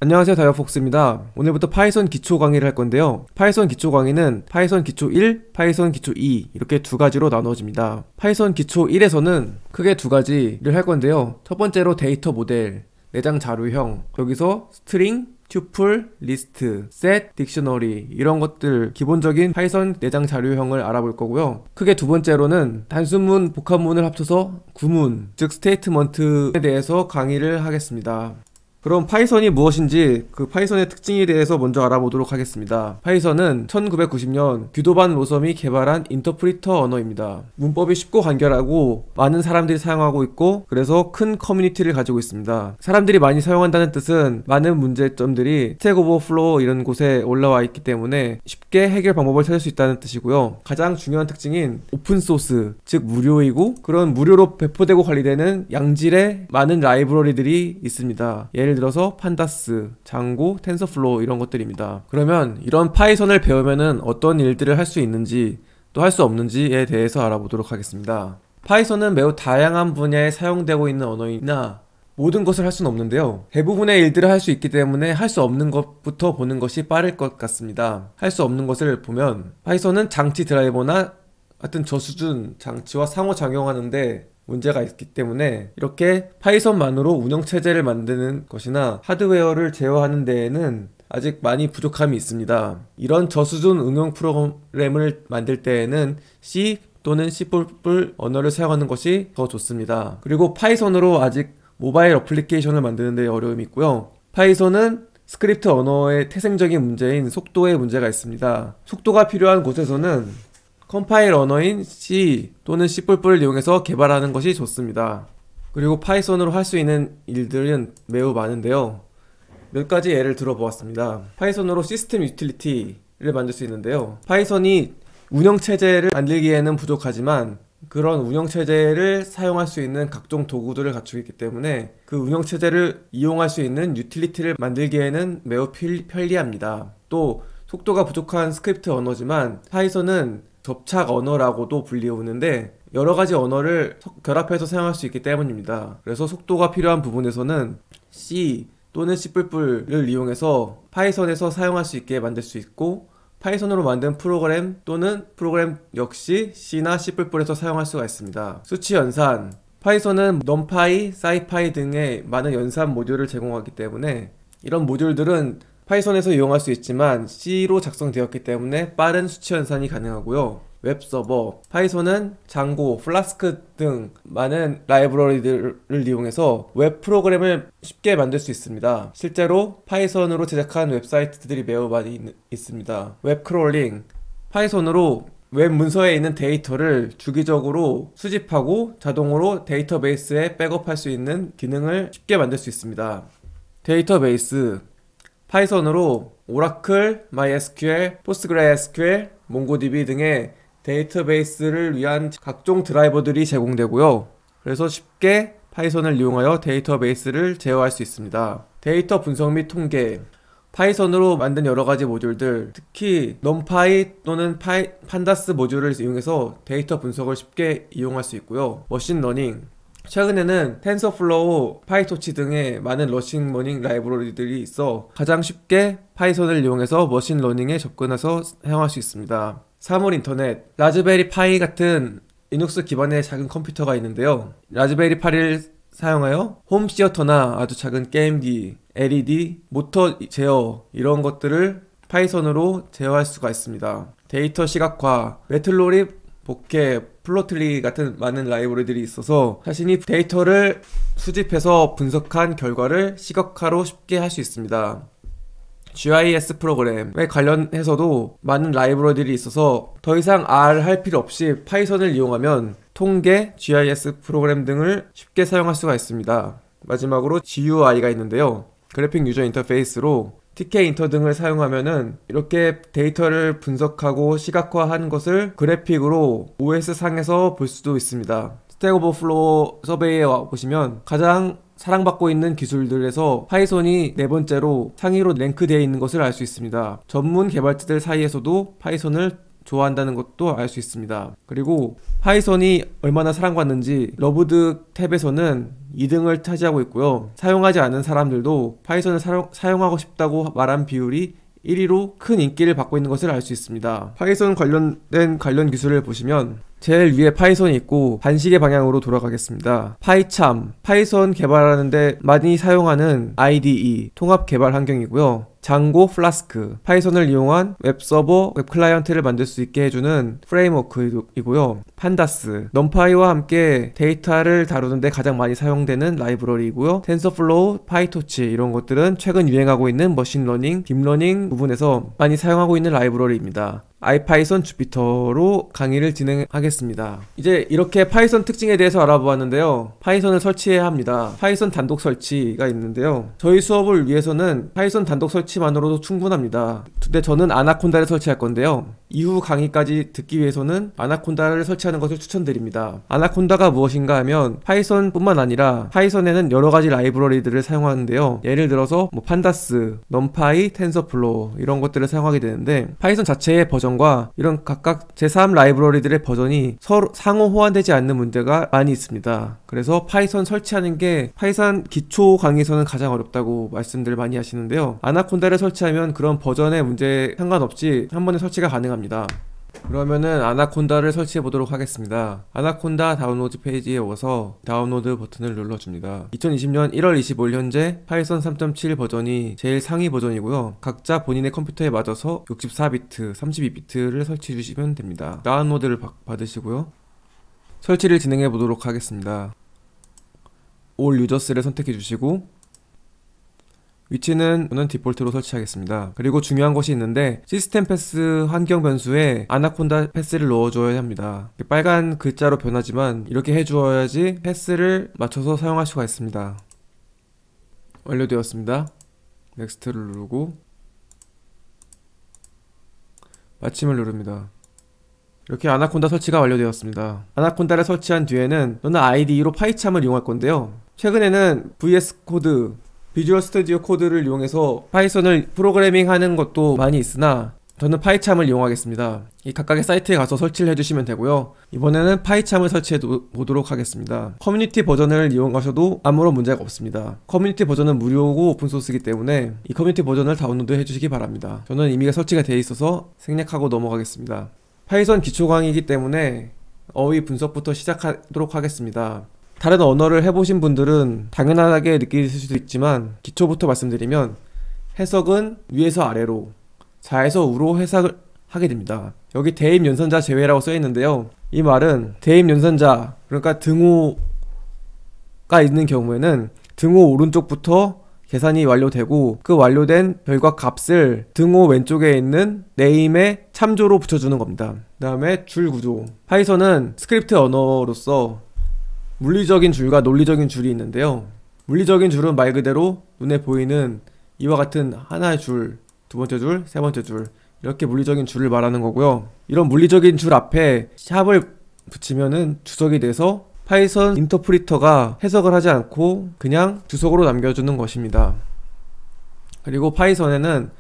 안녕하세요, 다이어폭스입니다. 오늘부터 파이썬 기초 강의를 할 건데요. 파이썬 기초 강의는 파이썬 기초 1, 파이썬 기초 2 이렇게 두 가지로 나눠집니다. 파이썬 기초 1에서는 크게 두 가지를 할 건데요. 첫 번째로 데이터 모델, 내장 자료형, 여기서 스트링, 튜플, 리스트, 셋, 딕셔너리 이런 것들 기본적인 파이썬 내장 자료형을 알아볼 거고요. 크게 두 번째로는 단순문, 복합문을 합쳐서 구문, 즉 스테이트먼트에 대해서 강의를 하겠습니다. 그럼 파이썬이 무엇인지 그 파이썬의 특징에 대해서 먼저 알아보도록 하겠습니다. 파이썬은 1990년 규도반 로섬이 개발한 인터프리터 언어입니다. 문법이 쉽고 간결하고 많은 사람들이 사용하고 있고 그래서 큰 커뮤니티를 가지고 있습니다. 사람들이 많이 사용한다는 뜻은 많은 문제점들이 스택 오버플로우 이런 곳에 올라와 있기 때문에 쉽게 해결 방법을 찾을 수 있다는 뜻이고요. 가장 중요한 특징인 오픈소스, 즉 무료이고 그런 무료로 배포되고 관리되는 양질의 많은 라이브러리들이 있습니다. 예를 들어서 판다스, 장고, 텐서플로우 이런 것들입니다. 그러면 이런 파이썬을 배우면은 어떤 일들을 할 수 있는지 또 할 수 없는지에 대해서 알아보도록 하겠습니다. 파이썬은 매우 다양한 분야에 사용되고 있는 언어이나 모든 것을 할 수는 없는데요. 대부분의 일들을 할 수 있기 때문에 할 수 없는 것부터 보는 것이 빠를 것 같습니다. 할 수 없는 것을 보면 파이썬은 장치 드라이버나 같은 저수준 장치와 상호작용하는데 문제가 있기 때문에 이렇게 파이썬만으로 운영체제를 만드는 것이나 하드웨어를 제어하는 데에는 아직 많이 부족함이 있습니다. 이런 저수준 응용 프로그램을 만들 때에는 C 또는 C++ 언어를 사용하는 것이 더 좋습니다. 그리고 파이썬으로 아직 모바일 어플리케이션을 만드는 데 어려움이 있고요. 파이썬은 스크립트 언어의 태생적인 문제인 속도에 문제가 있습니다. 속도가 필요한 곳에서는 컴파일 언어인 C 또는 C++를 이용해서 개발하는 것이 좋습니다. 그리고 파이썬으로 할 수 있는 일들은 매우 많은데요. 몇 가지 예를 들어보았습니다. 파이썬으로 시스템 유틸리티를 만들 수 있는데요. 파이썬이 운영체제를 만들기에는 부족하지만 그런 운영체제를 사용할 수 있는 각종 도구들을 갖추고 있기 때문에 그 운영체제를 이용할 수 있는 유틸리티를 만들기에는 매우 편리합니다. 또 속도가 부족한 스크립트 언어지만 파이썬은 접착 언어라고도 불리우는데 여러가지 언어를 결합해서 사용할 수 있기 때문입니다. 그래서 속도가 필요한 부분에서는 C 또는 C++를 이용해서 파이썬에서 사용할 수 있게 만들 수 있고 파이썬으로 만든 프로그램 또는 프로그램 역시 C나 C++에서 사용할 수가 있습니다. 수치 연산, 파이썬은 numpy, scipy 등의 많은 연산 모듈을 제공하기 때문에 이런 모듈들은 파이썬에서 이용할 수 있지만 C로 작성되었기 때문에 빠른 수치 연산이 가능하고요. 웹서버, 파이썬은 장고, 플라스크 등 많은 라이브러리들을 이용해서 웹 프로그램을 쉽게 만들 수 있습니다. 실제로 파이썬으로 제작한 웹사이트들이 매우 많이 있습니다. 웹 크롤링, 파이썬으로 웹 문서에 있는 데이터를 주기적으로 수집하고 자동으로 데이터베이스에 백업할 수 있는 기능을 쉽게 만들 수 있습니다. 데이터베이스, 파이썬으로 오라클, MySQL, PostgreSQL, MongoDB 등의 데이터베이스를 위한 각종 드라이버들이 제공되고요. 그래서 쉽게 파이썬을 이용하여 데이터베이스를 제어할 수 있습니다. 데이터 분석 및 통계, 파이썬으로 만든 여러가지 모듈들, 특히 numpy 또는 판다스 모듈을 이용해서 데이터 분석을 쉽게 이용할 수 있고요. 머신러닝, 최근에는 텐서플로우, 파이토치 등의 많은 머신러닝 라이브러리들이 있어 가장 쉽게 파이썬을 이용해서 머신러닝에 접근해서 사용할 수 있습니다. 사물 인터넷, 라즈베리 파이 같은 리눅스 기반의 작은 컴퓨터가 있는데요. 라즈베리 파이를 사용하여 홈 시어터나 아주 작은 게임기, LED, 모터 제어 이런 것들을 파이썬으로 제어할 수가 있습니다. 데이터 시각화, 매틀로립, 보켓, 플로틀리 같은 많은 라이브러리들이 있어서 자신이 데이터를 수집해서 분석한 결과를 시각화로 쉽게 할 수 있습니다. GIS 프로그램에 관련해서도 많은 라이브러리들이 있어서 더 이상 R 할 필요 없이 파이썬을 이용하면 통계, GIS 프로그램 등을 쉽게 사용할 수가 있습니다. 마지막으로 GUI가 있는데요. 그래픽 유저 인터페이스로 TK-인터 등을 사용하면은 이렇게 데이터를 분석하고 시각화한 것을 그래픽으로 OS상에서 볼 수도 있습니다. 스택 오버플로우 서베이에 와보시면 가장 사랑받고 있는 기술들에서 파이썬이 네 번째로 상위로 랭크되어 있는 것을 알 수 있습니다. 전문 개발자들 사이에서도 파이썬을 좋아한다는 것도 알 수 있습니다. 그리고 파이썬이 얼마나 사랑받는지 러브드 탭에서는 2등을 차지하고 있고요. 사용하지 않은 사람들도 파이썬을 사용하고 싶다고 말한 비율이 1위로 큰 인기를 받고 있는 것을 알 수 있습니다. 파이썬 관련된 관련 기술을 보시면 제일 위에 파이썬이 있고 반시계 방향으로 돌아가겠습니다. 파이참, 파이썬 개발하는데 많이 사용하는 IDE, 통합 개발 환경이고요. 장고 플라스크, 파이썬을 이용한 웹서버, 웹클라이언트를 만들 수 있게 해주는 프레임워크이고요. 판다스, 넘파이와 함께 데이터를 다루는데 가장 많이 사용되는 라이브러리이고요. 텐서플로우, 파이토치 이런 것들은 최근 유행하고 있는 머신러닝, 딥러닝 부분에서 많이 사용하고 있는 라이브러리입니다. 아이파이썬 주피터로 강의를 진행하겠습니다. 이제 이렇게 파이썬 특징에 대해서 알아보았는데요. 파이썬을 설치해야 합니다. 파이썬 단독 설치가 있는데요. 저희 수업을 위해서는 파이썬 단독 설치만으로도 충분합니다. 근데 저는 아나콘다를 설치할 건데요. 이후 강의까지 듣기 위해서는 아나콘다를 설치하는 것을 추천드립니다. 아나콘다가 무엇인가 하면 파이썬 뿐만 아니라 파이썬에는 여러가지 라이브러리들을 사용하는데요. 예를 들어서 판다스, 넘파이, 텐서플로우 이런 것들을 사용하게 되는데 파이썬 자체의 버전과 이런 각각 제3 라이브러리들의 버전이 서로 상호 호환되지 않는 문제가 많이 있습니다. 그래서 파이썬 설치하는 게 파이썬 기초 강의에서는 가장 어렵다고 말씀들 많이 하시는데요. 아나콘다를 설치하면 그런 버전의 문제에 상관없이 한 번에 설치가 가능합니다. 그러면은 아나콘다를 설치해 보도록 하겠습니다. 아나콘다 다운로드 페이지에 오서 다운로드 버튼을 눌러줍니다. 2020년 1월 25일 현재 파이썬 3.7 버전이 제일 상위 버전이고요. 각자 본인의 컴퓨터에 맞아서 64비트, 32비트를 설치해 주시면 됩니다. 다운로드를 받으시고요. 설치를 진행해 보도록 하겠습니다. All Users를 선택해 주시고 위치는 저는 디폴트로 설치하겠습니다. 그리고 중요한 것이 있는데 시스템 패스 환경 변수에 아나콘다 패스를 넣어줘야 합니다. 빨간 글자로 변하지만 이렇게 해주어야지 패스를 맞춰서 사용할 수가 있습니다. 완료되었습니다. 넥스트를 누르고 마침을 누릅니다. 이렇게 아나콘다 설치가 완료되었습니다. 아나콘다를 설치한 뒤에는 저는 IDE로 파이참을 이용할 건데요. 최근에는 VS 코드, 비주얼 스튜디오 코드를 이용해서 파이썬을 프로그래밍 하는 것도 많이 있으나 저는 파이참을 이용하겠습니다. 이 각각의 사이트에 가서 설치를 해주시면 되고요. 이번에는 파이참을 설치해 보도록 하겠습니다. 커뮤니티 버전을 이용하셔도 아무런 문제가 없습니다. 커뮤니티 버전은 무료고 오픈소스이기 때문에 이 커뮤니티 버전을 다운로드 해주시기 바랍니다. 저는 이미 설치가 되어 있어서 생략하고 넘어가겠습니다. 파이썬 기초 강의이기 때문에 어휘 분석부터 시작하도록 하겠습니다. 다른 언어를 해보신 분들은 당연하게 느끼실 수도 있지만 기초부터 말씀드리면 해석은 위에서 아래로, 좌에서 우로 해석을 하게 됩니다. 여기 대입 연산자 제외라고 써 있는데요. 이 말은 대입 연산자, 그러니까 등호가 있는 경우에는 등호 오른쪽부터 계산이 완료되고 그 완료된 결과 값을 등호 왼쪽에 있는 네임에 참조로 붙여주는 겁니다. 그 다음에 줄 구조. 파이썬은 스크립트 언어로서 물리적인 줄과 논리적인 줄이 있는데요. 물리적인 줄은 말 그대로 눈에 보이는 이와 같은 하나의 줄, 두 번째 줄, 세 번째 줄 이렇게 물리적인 줄을 말하는 거고요. 이런 물리적인 줄 앞에 샵을 붙이면은 주석이 돼서 파이썬 인터프리터가 해석을 하지 않고 그냥 주석으로 남겨주는 것입니다. 그리고 파이썬에는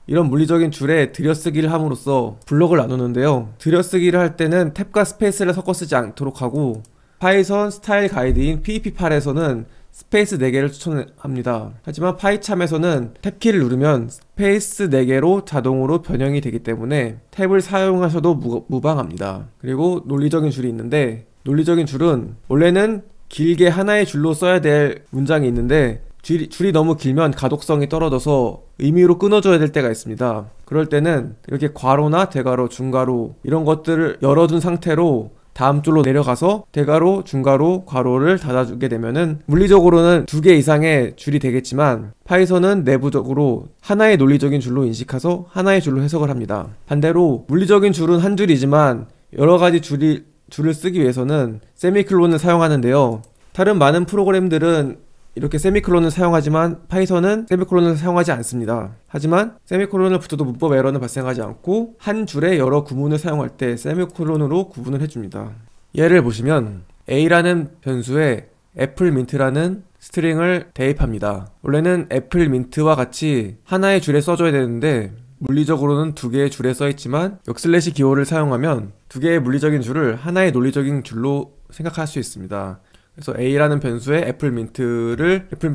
이런 물리적인 줄에 들여쓰기를 함으로써 블록을 나누는데요. 들여쓰기를 할 때는 탭과 스페이스를 섞어 쓰지 않도록 하고 파이썬 스타일 가이드인 PEP8에서는 스페이스 4개를 추천합니다. 하지만 파이참에서는 탭키를 누르면 스페이스 4개로 자동으로 변형이 되기 때문에 탭을 사용하셔도 무방합니다. 그리고 논리적인 줄이 있는데 논리적인 줄은 원래는 길게 하나의 줄로 써야 될 문장이 있는데 줄이 너무 길면 가독성이 떨어져서 의미로 끊어줘야 될 때가 있습니다. 그럴 때는 이렇게 괄호나 대괄호, 중괄호 이런 것들을 열어둔 상태로 다음 줄로 내려가서 대괄호, 중괄호, 괄호를 닫아주게 되면은 물리적으로는 2개 이상의 줄이 되겠지만 파이썬은 내부적으로 하나의 논리적인 줄로 인식해서 하나의 줄로 해석을 합니다. 반대로 물리적인 줄은 한 줄이지만 여러가지 줄을 쓰기 위해서는 세미클론을 사용하는데요. 다른 많은 프로그램들은 이렇게 세미콜론을 사용하지만 파이썬은 세미콜론을 사용하지 않습니다. 하지만 세미콜론을 붙여도 문법 에러는 발생하지 않고 한 줄에 여러 구문을 사용할 때 세미콜론으로 구분을 해줍니다. 예를 보시면 A라는 변수에 애플민트라는 스트링을 대입합니다. 원래는 애플민트와 같이 하나의 줄에 써줘야 되는데 물리적으로는 두 개의 줄에 써있지만 역슬래시 기호를 사용하면 두 개의 물리적인 줄을 하나의 논리적인 줄로 생각할 수 있습니다. 그래서 A라는 변수에 애플민트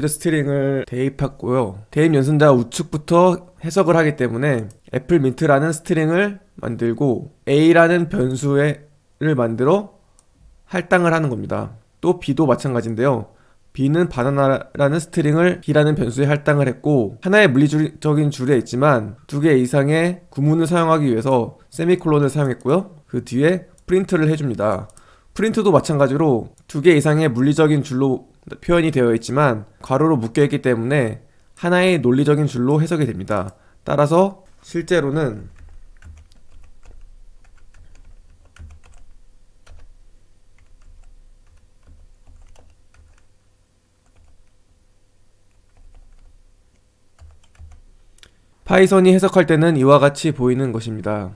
스트링을 대입했고요. 대입 연산자 우측부터 해석을 하기 때문에 애플민트라는 스트링을 만들고 A라는 변수를 만들어 할당을 하는 겁니다. 또 B도 마찬가지인데요. B는 바나나라는 스트링을 B라는 변수에 할당을 했고 하나의 물리적인 줄에 있지만 두 개 이상의 구문을 사용하기 위해서 세미콜론을 사용했고요. 그 뒤에 프린트를 해줍니다. 프린트도 마찬가지로 두 개 이상의 물리적인 줄로 표현이 되어 있지만 괄호로 묶여있기 때문에 하나의 논리적인 줄로 해석이 됩니다. 따라서 실제로는 파이썬이 해석할 때는 이와 같이 보이는 것입니다.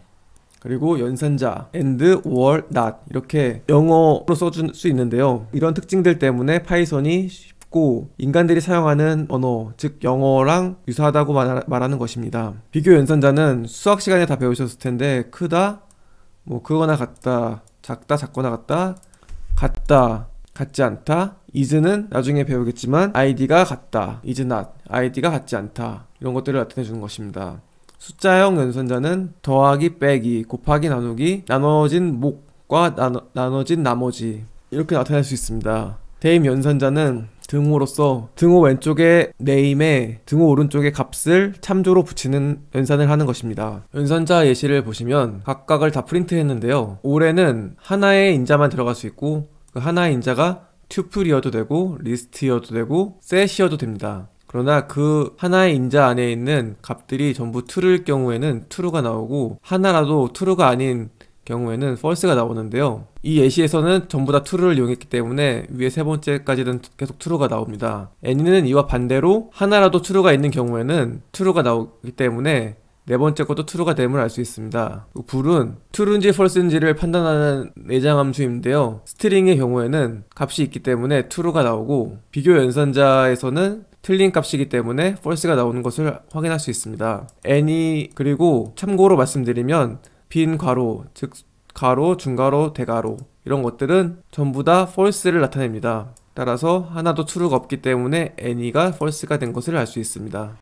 그리고 연산자 and, or, not 이렇게 영어로 써줄 수 있는데요. 이런 특징들 때문에 파이썬이 쉽고 인간들이 사용하는 언어, 즉 영어랑 유사하다고 말하는 것입니다. 비교 연산자는 수학 시간에 다 배우셨을 텐데 크다, 뭐 크거나 같다, 작다, 작거나 같다, 같다, 같지 않다, is는 나중에 배우겠지만 id가 같다, is not, id가 같지 않다 이런 것들을 나타내주는 것입니다. 숫자형 연산자는 더하기, 빼기, 곱하기, 나누기, 나눠진 목과 나눠진 나머지 이렇게 나타낼 수 있습니다. 대입 연산자는 등호로서 등호 왼쪽에 name에 등호 오른쪽에 값을 참조로 붙이는 연산을 하는 것입니다. 연산자 예시를 보시면 각각을 다 프린트 했는데요. 올해는 하나의 인자만 들어갈 수 있고 그 하나의 인자가 튜플이어도 되고 리스트여도 되고 셋이어도 됩니다. 그러나 그 하나의 인자 안에 있는 값들이 전부 true일 경우에는 true가 나오고 하나라도 true가 아닌 경우에는 false가 나오는데요. 이 예시에서는 전부 다 true를 이용했기 때문에 위에 세 번째까지는 계속 true가 나옵니다. any는 이와 반대로 하나라도 true가 있는 경우에는 true가 나오기 때문에 네 번째 것도 true가 됨을 알 수 있습니다. bool은 true인지 false인지를 판단하는 내장 함수인데요. 스트링의 경우에는 값이 있기 때문에 true가 나오고 비교 연산자에서는 틀린 값이기 때문에 false가 나오는 것을 확인할 수 있습니다. any 그리고 참고로 말씀드리면 빈 괄호, 즉 가로, 중괄호, 대괄호 이런 것들은 전부 다 false를 나타냅니다. 따라서 하나도 true가 없기 때문에 any가 false가 된 것을 알 수 있습니다.